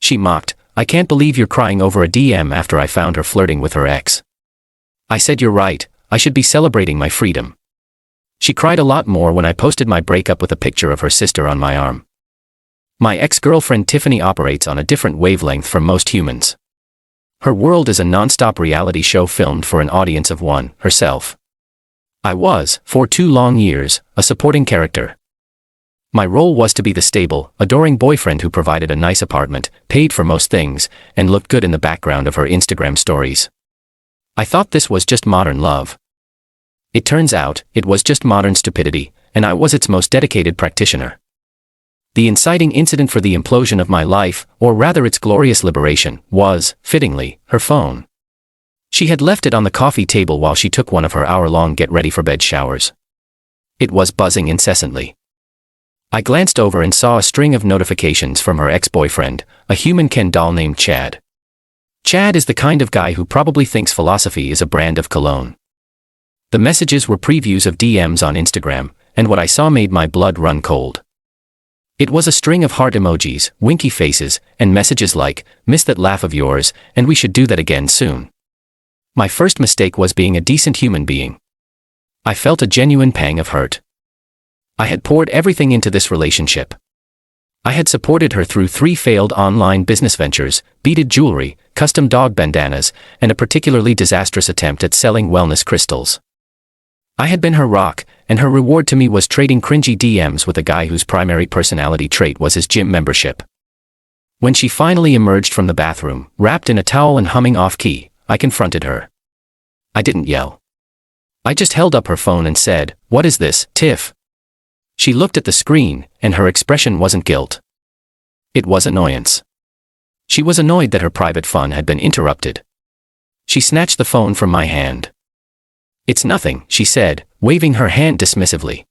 She mocked, "I can't believe you're crying over a DM after I found her flirting with her ex." I said, "You're right, I should be celebrating my freedom." She cried a lot more when I posted my breakup with a picture of her sister on my arm. My ex-girlfriend Tiffany operates on a different wavelength from most humans. Her world is a non-stop reality show filmed for an audience of one, herself. I was, for 2 long years, a supporting character. My role was to be the stable, adoring boyfriend who provided a nice apartment, paid for most things, and looked good in the background of her Instagram stories. I thought this was just modern love. It turns out, it was just modern stupidity, and I was its most dedicated practitioner. The inciting incident for the implosion of my life, or rather its glorious liberation, was, fittingly, her phone. She had left it on the coffee table while she took one of her hour-long get-ready-for-bed showers. It was buzzing incessantly. I glanced over and saw a string of notifications from her ex-boyfriend, a human Ken doll named Chad. Chad is the kind of guy who probably thinks philosophy is a brand of cologne. The messages were previews of DMs on Instagram, and what I saw made my blood run cold. It was a string of heart emojis, winky faces, and messages like, "Miss that laugh of yours, and we should do that again soon." My first mistake was being a decent human being. I felt a genuine pang of hurt. I had poured everything into this relationship. I had supported her through 3 failed online business ventures, beaded jewelry, custom dog bandanas, and a particularly disastrous attempt at selling wellness crystals. I had been her rock, and her reward to me was trading cringy DMs with a guy whose primary personality trait was his gym membership. When she finally emerged from the bathroom, wrapped in a towel and humming off-key, I confronted her. I didn't yell. I just held up her phone and said, "What is this, Tiff?" She looked at the screen, and her expression wasn't guilt. It was annoyance. She was annoyed that her private fun had been interrupted. She snatched the phone from my hand. "It's nothing," she said, waving her hand dismissively.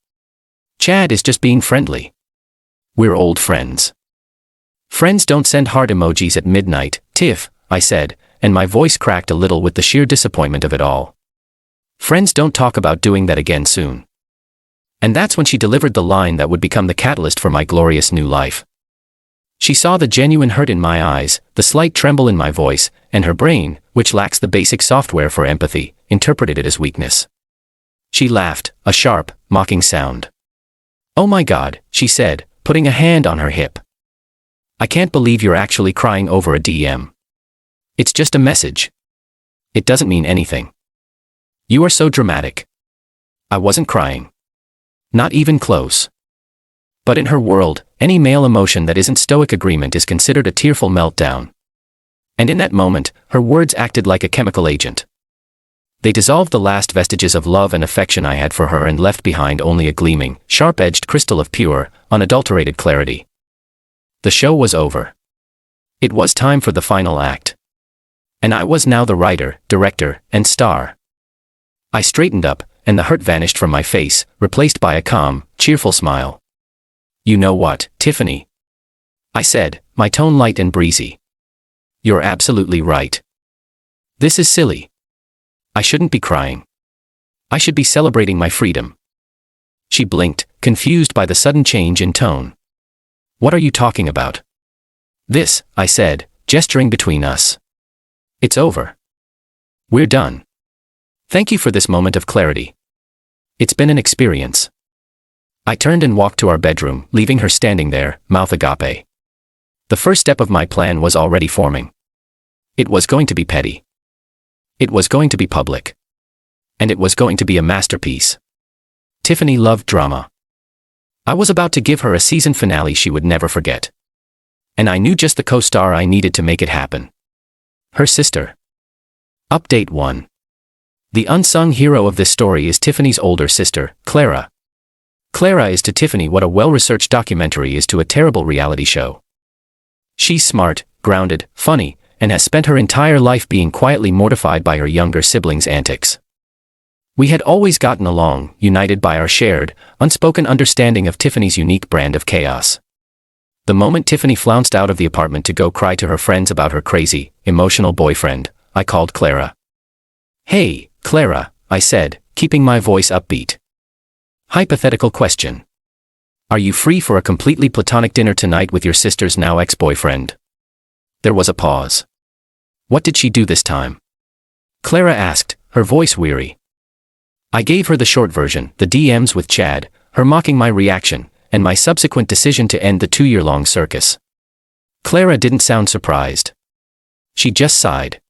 "Chad is just being friendly. We're old friends." "Friends don't send heart emojis at midnight, Tiff," I said, and my voice cracked a little with the sheer disappointment of it all. "Friends don't talk about doing that again soon." And that's when she delivered the line that would become the catalyst for my glorious new life. She saw the genuine hurt in my eyes, the slight tremble in my voice, and her brain, which lacks the basic software for empathy, interpreted it as weakness. She laughed, a sharp, mocking sound. "Oh my God," she said, putting a hand on her hip. "I can't believe you're actually crying over a DM. It's just a message. It doesn't mean anything. You are so dramatic." I wasn't crying. Not even close. But in her world, any male emotion that isn't stoic agreement is considered a tearful meltdown. And in that moment, her words acted like a chemical agent. They dissolved the last vestiges of love and affection I had for her and left behind only a gleaming, sharp-edged crystal of pure, unadulterated clarity. The show was over. It was time for the final act. And I was now the writer, director, and star. I straightened up, and the hurt vanished from my face, replaced by a calm, cheerful smile. "You know what, Tiffany?" I said, my tone light and breezy. "You're absolutely right. This is silly. I shouldn't be crying. I should be celebrating my freedom." She blinked, confused by the sudden change in tone. "What are you talking about?" "This," I said, gesturing between us. "It's over. We're done. Thank you for this moment of clarity. It's been an experience." I turned and walked to our bedroom, leaving her standing there, mouth agape. The first step of my plan was already forming. It was going to be petty. It was going to be public. And it was going to be a masterpiece. Tiffany loved drama. I was about to give her a season finale she would never forget. And I knew just the co-star I needed to make it happen. Her sister. Update 1. The unsung hero of this story is Tiffany's older sister, Clara. Clara is to Tiffany what a well-researched documentary is to a terrible reality show. She's smart, grounded, funny, and has spent her entire life being quietly mortified by her younger siblings' antics. We had always gotten along, united by our shared, unspoken understanding of Tiffany's unique brand of chaos. The moment Tiffany flounced out of the apartment to go cry to her friends about her crazy, emotional boyfriend, I called Clara. "Hey, Clara," I said, keeping my voice upbeat. Hypothetical question. Are you free for a completely platonic dinner tonight with your sister's now ex-boyfriend? There was a pause. What did she do this time? Clara asked, her voice weary. I gave her the short version, the DMs with Chad, her mocking my reaction, and my subsequent decision to end the 2-year-long circus. Clara didn't sound surprised. She just sighed.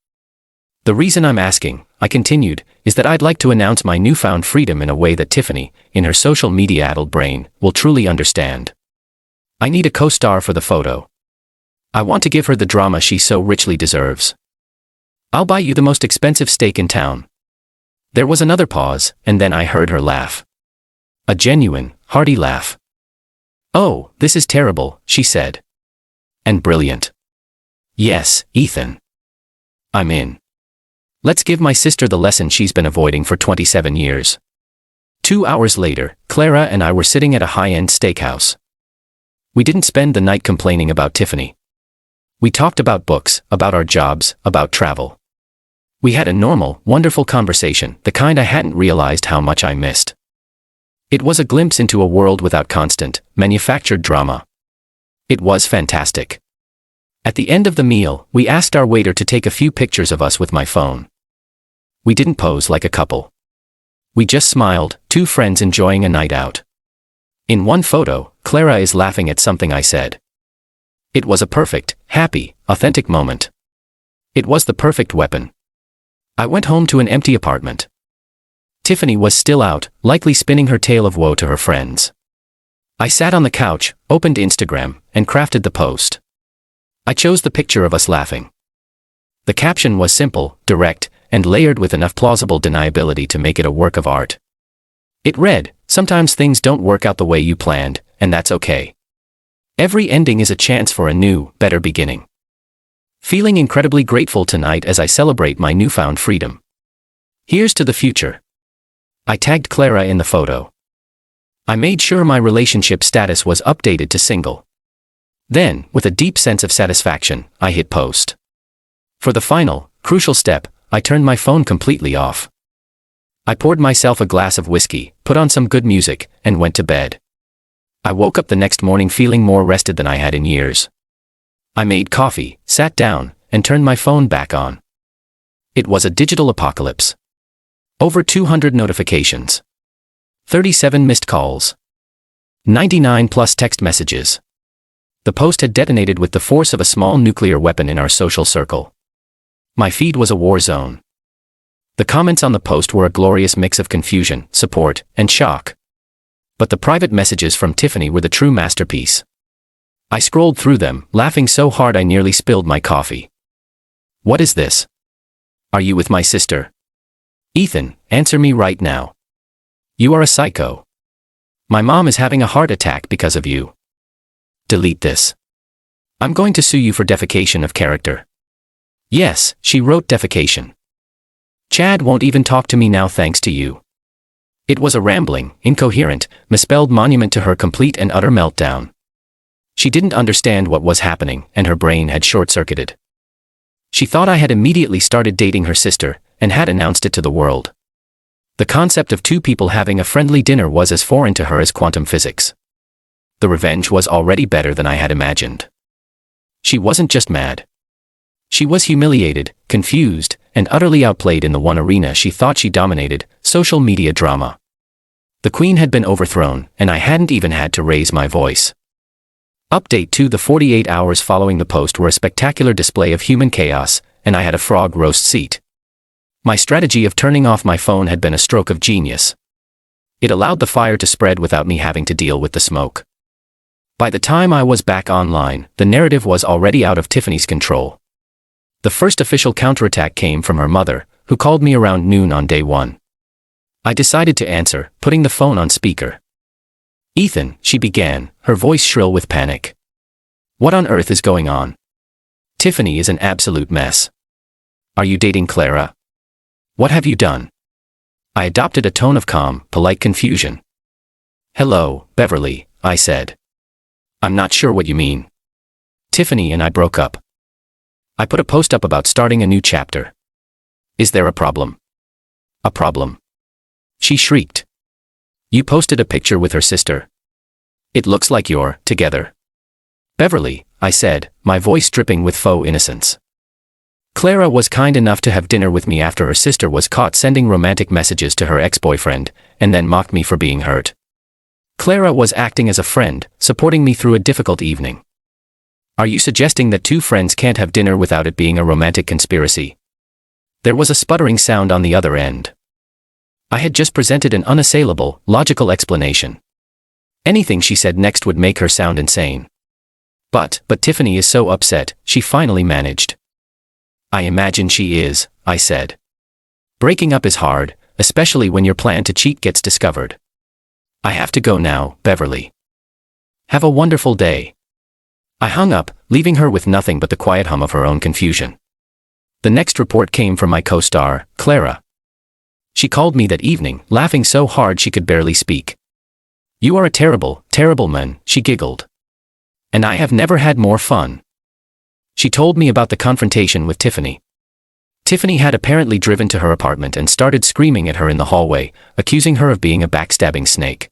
The reason I'm asking, I continued, is that I'd like to announce my newfound freedom in a way that Tiffany, in her social media-addled brain, will truly understand. I need a co-star for the photo. I want to give her the drama she so richly deserves. I'll buy you the most expensive steak in town. There was another pause, and then I heard her laugh. A genuine, hearty laugh. Oh, this is terrible, she said. And brilliant. Yes, Ethan. I'm in. Let's give my sister the lesson she's been avoiding for 27 years. 2 hours later, Clara and I were sitting at a high-end steakhouse. We didn't spend the night complaining about Tiffany. We talked about books, about our jobs, about travel. We had a normal, wonderful conversation, the kind I hadn't realized how much I missed. It was a glimpse into a world without constant, manufactured drama. It was fantastic. At the end of the meal, we asked our waiter to take a few pictures of us with my phone. We didn't pose like a couple. We just smiled, two friends enjoying a night out. In one photo, Clara is laughing at something I said. It was a perfect, happy, authentic moment. It was the perfect weapon. I went home to an empty apartment. Tiffany was still out, likely spinning her tale of woe to her friends. I sat on the couch, opened Instagram, and crafted the post. I chose the picture of us laughing. The caption was simple, direct, and layered with enough plausible deniability to make it a work of art. It read, "Sometimes things don't work out the way you planned, and that's okay. Every ending is a chance for a new, better beginning. Feeling incredibly grateful tonight as I celebrate my newfound freedom. Here's to the future." I tagged Clara in the photo. I made sure my relationship status was updated to single. Then, with a deep sense of satisfaction, I hit post. For the final, crucial step, I turned my phone completely off. I poured myself a glass of whiskey, put on some good music, and went to bed. I woke up the next morning feeling more rested than I had in years. I made coffee, sat down, and turned my phone back on. It was a digital apocalypse. Over 200 notifications. 37 missed calls. 99 plus text messages. The post had detonated with the force of a small nuclear weapon in our social circle. My feed was a war zone. The comments on the post were a glorious mix of confusion, support, and shock. But the private messages from Tiffany were the true masterpiece. I scrolled through them, laughing so hard I nearly spilled my coffee. What is this? Are you with my sister? Ethan, answer me right now. You are a psycho. My mom is having a heart attack because of you. Delete this. I'm going to sue you for defecation of character. Yes, she wrote defecation. Chad won't even talk to me now thanks to you. It was a rambling, incoherent, misspelled monument to her complete and utter meltdown. She didn't understand what was happening, and her brain had short-circuited. She thought I had immediately started dating her sister, and had announced it to the world. The concept of two people having a friendly dinner was as foreign to her as quantum physics. The revenge was already better than I had imagined. She wasn't just mad. She was humiliated, confused, and utterly outplayed in the one arena she thought she dominated, social media drama. The queen had been overthrown, and I hadn't even had to raise my voice. Update 2: The 48 hours following the post were a spectacular display of human chaos, and I had a frog roast seat. My strategy of turning off my phone had been a stroke of genius. It allowed the fire to spread without me having to deal with the smoke. By the time I was back online, the narrative was already out of Tiffany's control. The first official counterattack came from her mother, who called me around noon on day one. I decided to answer, putting the phone on speaker. "Ethan," she began, her voice shrill with panic. "What on earth is going on? Tiffany is an absolute mess. Are you dating Clara? What have you done?" I adopted a tone of calm, polite confusion. "Hello, Beverly," I said. "I'm not sure what you mean. Tiffany and I broke up. I put a post up about starting a new chapter. Is there a problem?" "A problem?" She shrieked. "You posted a picture with her sister. It looks like you're together." Beverly, I said, my voice dripping with faux innocence. Clara was kind enough to have dinner with me after her sister was caught sending romantic messages to her ex-boyfriend, and then mocked me for being hurt. Clara was acting as a friend, supporting me through a difficult evening. Are you suggesting that two friends can't have dinner without it being a romantic conspiracy? There was a sputtering sound on the other end. I had just presented an unassailable, logical explanation. Anything she said next would make her sound insane. But Tiffany is so upset, she finally managed. I imagine she is, I said. Breaking up is hard, especially when your plan to cheat gets discovered. I have to go now, Beverly. Have a wonderful day. I hung up, leaving her with nothing but the quiet hum of her own confusion. The next report came from my co-star, Clara. She called me that evening, laughing so hard she could barely speak. You are a terrible, terrible man, she giggled. And I have never had more fun. She told me about the confrontation with Tiffany. Tiffany had apparently driven to her apartment and started screaming at her in the hallway, accusing her of being a backstabbing snake.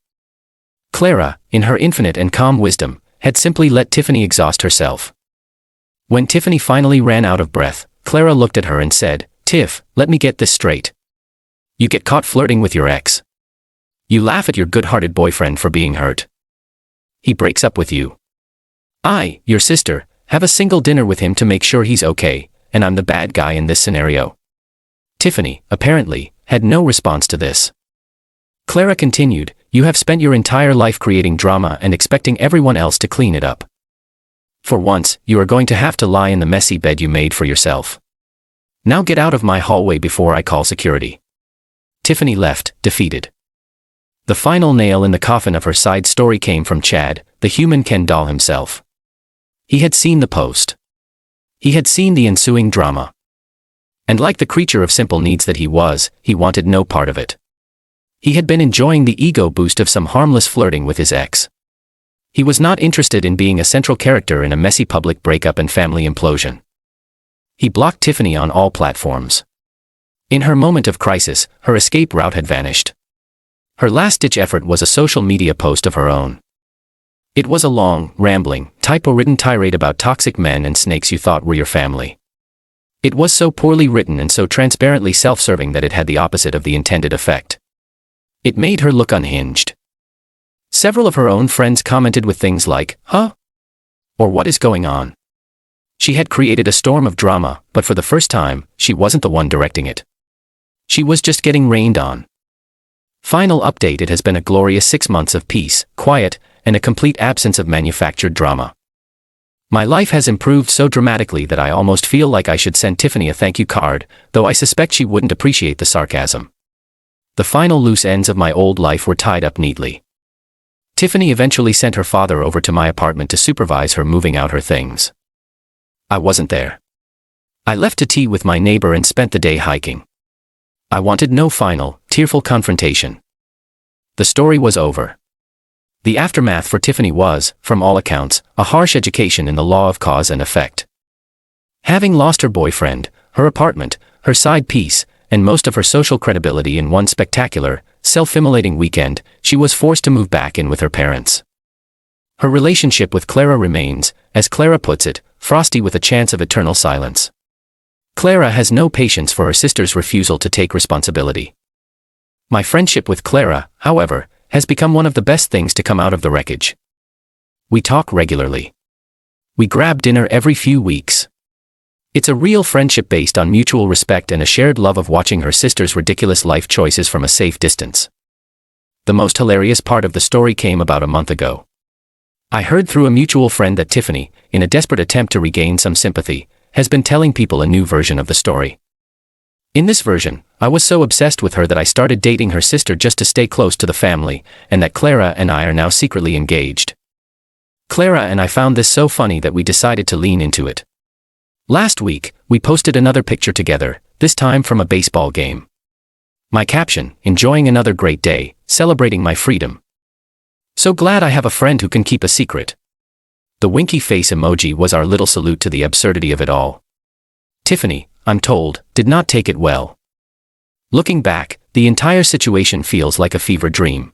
Clara, in her infinite and calm wisdom, had simply let Tiffany exhaust herself. When Tiffany finally ran out of breath, Clara looked at her and said, Tiff, let me get this straight. You get caught flirting with your ex. You laugh at your good-hearted boyfriend for being hurt. He breaks up with you. I, your sister, have a single dinner with him to make sure he's okay, and I'm the bad guy in this scenario. Tiffany, apparently, had no response to this. Clara continued, you have spent your entire life creating drama and expecting everyone else to clean it up. For once, you are going to have to lie in the messy bed you made for yourself. Now get out of my hallway before I call security. Tiffany left, defeated. The final nail in the coffin of her side story came from Chad, the human Ken doll himself. He had seen the post. He had seen the ensuing drama. And like the creature of simple needs that he was, he wanted no part of it. He had been enjoying the ego boost of some harmless flirting with his ex. He was not interested in being a central character in a messy public breakup and family implosion. He blocked Tiffany on all platforms. In her moment of crisis, her escape route had vanished. Her last-ditch effort was a social media post of her own. It was a long, rambling, typo-written tirade about toxic men and snakes you thought were your family. It was so poorly written and so transparently self-serving that it had the opposite of the intended effect. It made her look unhinged. Several of her own friends commented with things like, huh? Or what is going on? She had created a storm of drama, but for the first time, she wasn't the one directing it. She was just getting rained on. Final update: it has been a glorious 6 months of peace, quiet, and a complete absence of manufactured drama. My life has improved so dramatically that I almost feel like I should send Tiffany a thank you card, though I suspect she wouldn't appreciate the sarcasm. The final loose ends of my old life were tied up neatly. Tiffany eventually sent her father over to my apartment to supervise her moving out her things. I wasn't there. I left to tea with my neighbor and spent the day hiking. I wanted no final, tearful confrontation. The story was over. The aftermath for Tiffany was, from all accounts, a harsh education in the law of cause and effect. Having lost her boyfriend, her apartment, her side piece, and most of her social credibility in one spectacular, self-immolating weekend, she was forced to move back in with her parents. Her relationship with Clara remains, as Clara puts it, frosty with a chance of eternal silence. Clara has no patience for her sister's refusal to take responsibility. My friendship with Clara, however, has become one of the best things to come out of the wreckage. We talk regularly. We grab dinner every few weeks. It's a real friendship based on mutual respect and a shared love of watching her sister's ridiculous life choices from a safe distance. The most hilarious part of the story came about a month ago. I heard through a mutual friend that Tiffany, in a desperate attempt to regain some sympathy, has been telling people a new version of the story. In this version, I was so obsessed with her that I started dating her sister just to stay close to the family, and that Clara and I are now secretly engaged. Clara and I found this so funny that we decided to lean into it. Last week, we posted another picture together, this time from a baseball game. My caption: enjoying another great day, celebrating my freedom. So glad I have a friend who can keep a secret. The winky face emoji was our little salute to the absurdity of it all. Tiffany, I'm told, did not take it well. Looking back, the entire situation feels like a fever dream.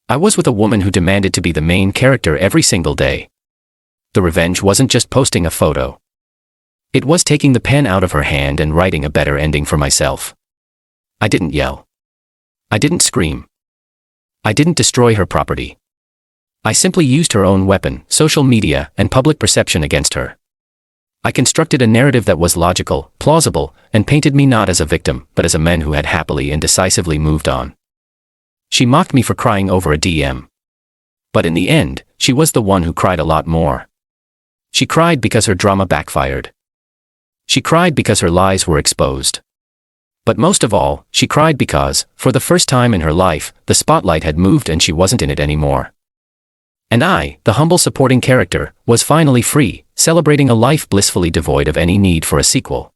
I was with a woman who demanded to be the main character every single day. The revenge wasn't just posting a photo. It was taking the pen out of her hand and writing a better ending for myself. I didn't yell. I didn't scream. I didn't destroy her property. I simply used her own weapon, social media, and public perception against her. I constructed a narrative that was logical, plausible, and painted me not as a victim, but as a man who had happily and decisively moved on. She mocked me for crying over a DM. But in the end, she was the one who cried a lot more. She cried because her drama backfired. She cried because her lies were exposed. But most of all, she cried because, for the first time in her life, the spotlight had moved and she wasn't in it anymore. And I, the humble supporting character, was finally free, celebrating a life blissfully devoid of any need for a sequel.